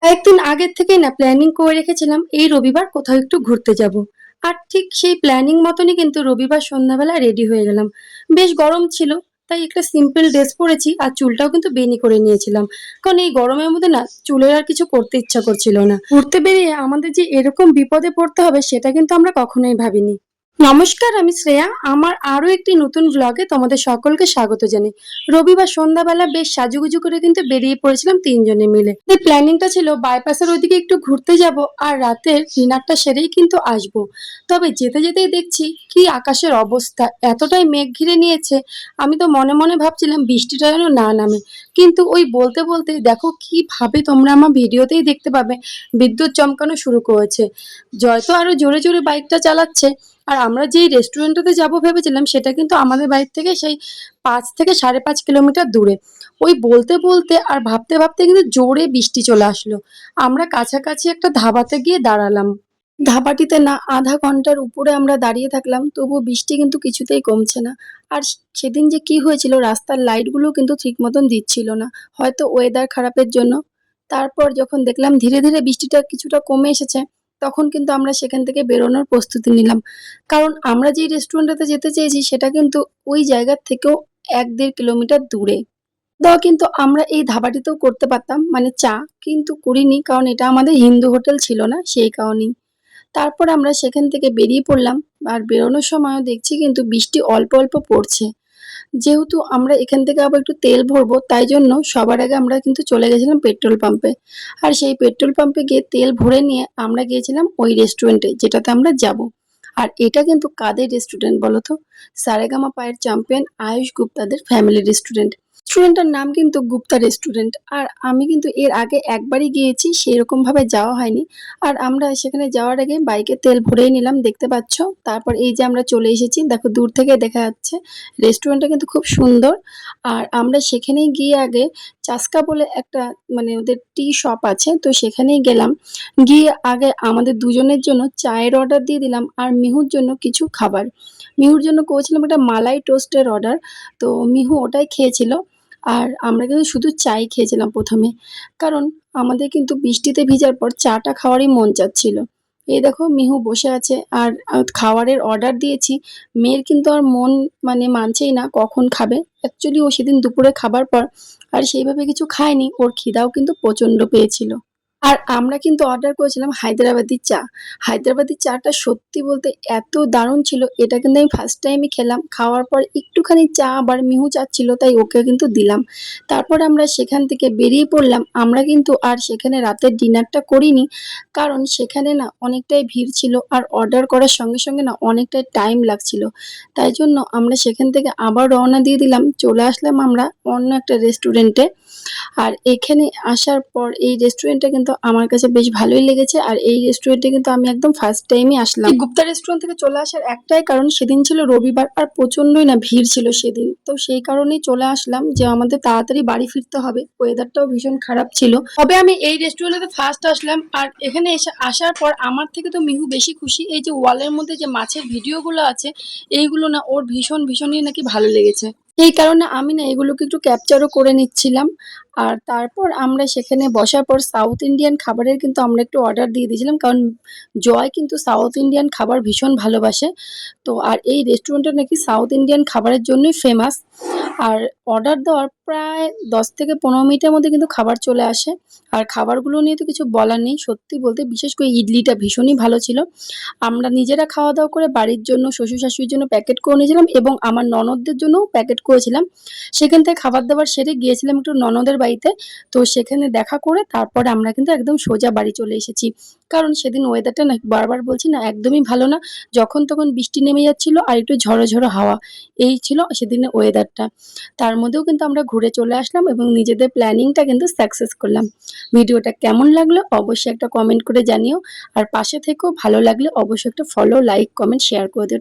কয়েকদিন আগের থেকেই না প্ল্যানিং করে রেখেছিলাম এই রবিবার কোথাও একটু ঘুরতে যাব। আর ঠিক সেই প্ল্যানিং মতনই কিন্তু রবিবার সন্ধ্যাবেলা রেডি হয়ে গেলাম। বেশ গরম ছিল, তাই একটা সিম্পল ড্রেস পরেছি আর চুলটাও কিন্তু বেনি করে নিয়েছিলাম। কারণ এই গরমের মধ্যে না চুলের আর কিছু করতে ইচ্ছা করছিল না। ঘুরতে বেরিয়ে আমাদের যে এরকম বিপদে পড়তে হবে সেটা কিন্তু আমরা কখনোই ভাবিনি। নমস্কার, আমি শ্রেয়া। আমার আরো একটি নতুন ভ্লগে তোমাদের সকলকে স্বাগত জানাই। রবিবার সন্ধ্যাবেলা বেশ সাজুগুজু করে কিন্তু বেরিয়ে পড়েছিলাম তিনজনে মিলে। এই প্ল্যানিংটা ছিল বাইপাসের ওইদিকে একটু ঘুরতে যাব আর রাতের ডিনারটা সেরেই কিন্তু আসবো। তবে যেতে যেতেই দেখছি কি আকাশের অবস্থা, এতটাই মেঘ ঘিরে নিয়েছে। আমি তো মনে মনে ভাবছিলাম বৃষ্টিটা যেন না নামে, কিন্তু ওই বলতে বলতে দেখো কিভাবে, তোমরা আমার ভিডিওতেই দেখতে পাবে, বিদ্যুৎ চমকানো শুরু করেছে। জয় তো আরো জোরে জোরে বাইকটা চালাচ্ছে। আর আমরা যেই রেস্টুরেন্টটাতে যাব ভেবেছিলাম সেটা কিন্তু আমাদের বাড়ি থেকে সেই ৫ থেকে ৫.৫ কিলোমিটার দূরে। ওই বলতে বলতে আর ভাবতে ভাবতে কিন্তু জোরে বৃষ্টি চলে আসলো। আমরা কাছাকাছি একটা ধাবাতে গিয়ে দাঁড়ালাম। ধাবাটিতে না আধা ঘন্টার উপরে আমরা দাঁড়িয়ে থাকলাম, তবুও বৃষ্টি কিন্তু কিছুতেই কমছে না। আর সেদিন যে কি হয়েছিল, রাস্তার লাইটগুলো কিন্তু ঠিক মতন দিচ্ছিল না, হয়তো ওয়েদার খারাপের জন্য। তারপর যখন দেখলাম ধীরে ধীরে বৃষ্টিটা কিছুটা কমে এসেছে, তখন কিন্তু আমরা সেখান থেকে বেরোনোর প্রস্তুতি নিলাম। কারণ আমরা যেই রেস্টুরেন্টটাতে যেতে চেয়েছি সেটা কিন্তু ওই জায়গার থেকেও ১-১.৫ কিলোমিটার দূরে। দেওয়া কিন্তু আমরা এই ধাবাটিতেও করতে পারতাম, মানে চা, কিন্তু করিনি কারণ এটা আমাদের হিন্দু হোটেল ছিল না, সেই কারণেই। তারপর আমরা সেখান থেকে বেরিয়ে পড়লাম। আর বেরোনোর সময়ও দেখছি কিন্তু বৃষ্টি অল্প অল্প পড়ছে। যেহেতু আমরা এখান থেকে আবার একটু তেল ভরবো, তাই জন্য সবার আগে আমরা কিন্তু চলে গেছিলাম পেট্রোল পাম্পে। আর সেই পেট্রোল পাম্পে গিয়ে তেল ভরে নিয়ে আমরা গিয়েছিলাম ওই রেস্টুরেন্টে যেটাতে আমরা যাব। আর এটা কিন্তু কাদের রেস্টুরেন্ট বলো তো? সারেগামা পায়ের চ্যাম্পিয়ন আয়ুষ গুপ্তাদের ফ্যামিলি রেস্টুরেন্ট। রেস্টুরেন্টটার নাম কিন্তু গুপ্তা রেস্টুরেন্ট। আর আমি কিন্তু এর আগে একবারই গিয়েছি, সেরকম ভাবে যাওয়া হয়নি। আর আমরা সেখানে যাওয়ার আগে বাইকে তেল ভরেই নিলাম, দেখতে পাচ্ছ। তারপর এই যে আমরা চলে এসেছি, দেখো দূর থেকে দেখা যাচ্ছে রেস্টুরেন্টটা কিন্তু খুব সুন্দর। আর আমরা সেখানেই গিয়ে আগে চাস্কা বলে একটা, মানে ওদের টি শপ আছে, তো সেখানেই গেলাম। গিয়ে আগে আমাদের দুজনের জন্য চায়ের অর্ডার দিয়ে দিলাম আর মিহুর জন্য কিছু খাবার। মিহুর জন্য করেছিলাম একটা মালাই টোস্টের অর্ডার, তো মিহু ওটাই খেয়েছিল। আর আমরা কিন্তু শুধু চাই খেয়েছিলাম প্রথমে, কারণ আমাদের কিন্তু বৃষ্টিতে ভিজার পর চাটা খাওয়ারই মন চাচ্ছিল। এই দেখো মিহু বসে আছে আর খাবারের অর্ডার দিয়েছি। মেয়ের কিন্তু আর মন মানে মানছেই না কখন খাবে। অ্যাকচুয়ালি ও সেদিন দুপুরে খাবার পর আর সেইভাবে কিছু খায়নি, ওর খিদাও কিন্তু প্রচণ্ড পেয়েছিল। আর আমরা কিন্তু অর্ডার করেছিলাম হায়দ্রাবাদি চা। হায়দ্রাবাদি চাটা সত্যি বলতে এত দারুণ ছিল, এটা কিন্তু আমি ফার্স্ট টাইমই খেলাম। খাওয়ার পর একটুখানি চা আবার মিহু চাচ্ছিল, তাই ওকে কিন্তু দিলাম। তারপর আমরা সেখান থেকে বেরিয়ে পড়লাম। আমরা কিন্তু আর সেখানে রাতের ডিনারটা করিনি, কারণ সেখানে না অনেকটাই ভিড় ছিল আর অর্ডার করার সঙ্গে সঙ্গে না অনেকটাই টাইম লাগছিল। তাই জন্য আমরা সেখান থেকে আবার রওনা দিয়ে দিলাম, চলে আসলাম আমরা অন্য একটা রেস্টুরেন্টে। আর এখানে আসার পর এই রেস্টুরেন্টটা কিন্তু আমার কাছে বেশ ভালোই লেগেছে। আর এই রেস্টুরেন্টে কিন্তু আমি একদম ফার্স্ট টাইমই আসলাম। এই গুপ্তা রেস্টুরেন্ট থেকে চলে আসার একটাই কারণ, সেদিন ছিল রবিবার আর প্রচন্ডই না ভিড় ছিল সেদিন, তো সেই কারণেই চলে আসলাম যে আমাদের তাড়াতাড়ি বাড়ি ফিরতে হবে। ওয়েদারটাও ভীষণ খারাপ ছিল। তবে আমি এই রেস্টুরেন্টে ফার্স্ট আসলাম আর এখানে এসে আসার পর আমার থেকে তো মিহু বেশি খুশি। এই যে ওয়ালের মধ্যে যে মাছের ভিডিওগুলো আছে, এইগুলো না ওর ভীষণই নাকি ভালো লেগেছে। এই কারণে আমি না এগুলোকে একটু ক্যাপচারও করে নিচ্ছিলাম। আর তারপর আমরা সেখানে বসার পর সাউথ ইন্ডিয়ান খাবারের কিন্তু আমরা একটু অর্ডার দিয়ে দিয়েছিলাম, কারণ জয় কিন্তু সাউথ ইন্ডিয়ান খাবার ভীষণ ভালোবাসে। তো আর এই রেস্টুরেন্টটা নাকি সাউথ ইন্ডিয়ান খাবারের জন্যই ফেমাস। আর অর্ডার দেওয়ার প্রায় ১০ থেকে ১৫ মিনিটের মধ্যে কিন্তু খাবার চলে আসে। আর খাবারগুলো নিয়ে তো কিছু বলার নেই, সত্যি বলতে বিশেষ করে ইডলিটা ভীষণই ভালো ছিল। আমরা নিজেরা খাওয়া দাওয়া করে বাড়ির জন্য, শ্বশুর শাশুড়ির জন্য প্যাকেট করে নিয়েছিলাম এবং আমার ননদদের জন্যও প্যাকেট করেছিলাম। সেখান থেকে খাবার দাবার সেরে গিয়েছিলাম একটু ননদের বাড়িতে। তো সেখানে দেখা করে তারপরে আমরা কিন্তু একদম সোজা বাড়ি চলে এসেছি। কারণ সেদিন ওয়েদারটা না, বারবার বলছি না, একদমই ভালো না। যখন তখন বৃষ্টি নেমে যাচ্ছিল আর একটু ঝড়ো ঝড়ো হাওয়া, এই ছিল সেদিনের ওয়েদারটা। তার মধ্যেও কিন্তু আমরা ঘুরে চলে আসলাম এবং নিজেদের প্ল্যানিংটা কিন্তু সাকসেস করলাম। ভিডিওটা কেমন লাগলো অবশ্যই একটা কমেন্ট করে জানিও। আর পাশে থেকেও, ভালো লাগলে অবশ্যই একটা ফলো, লাইক, কমেন্ট, শেয়ার করে দিও।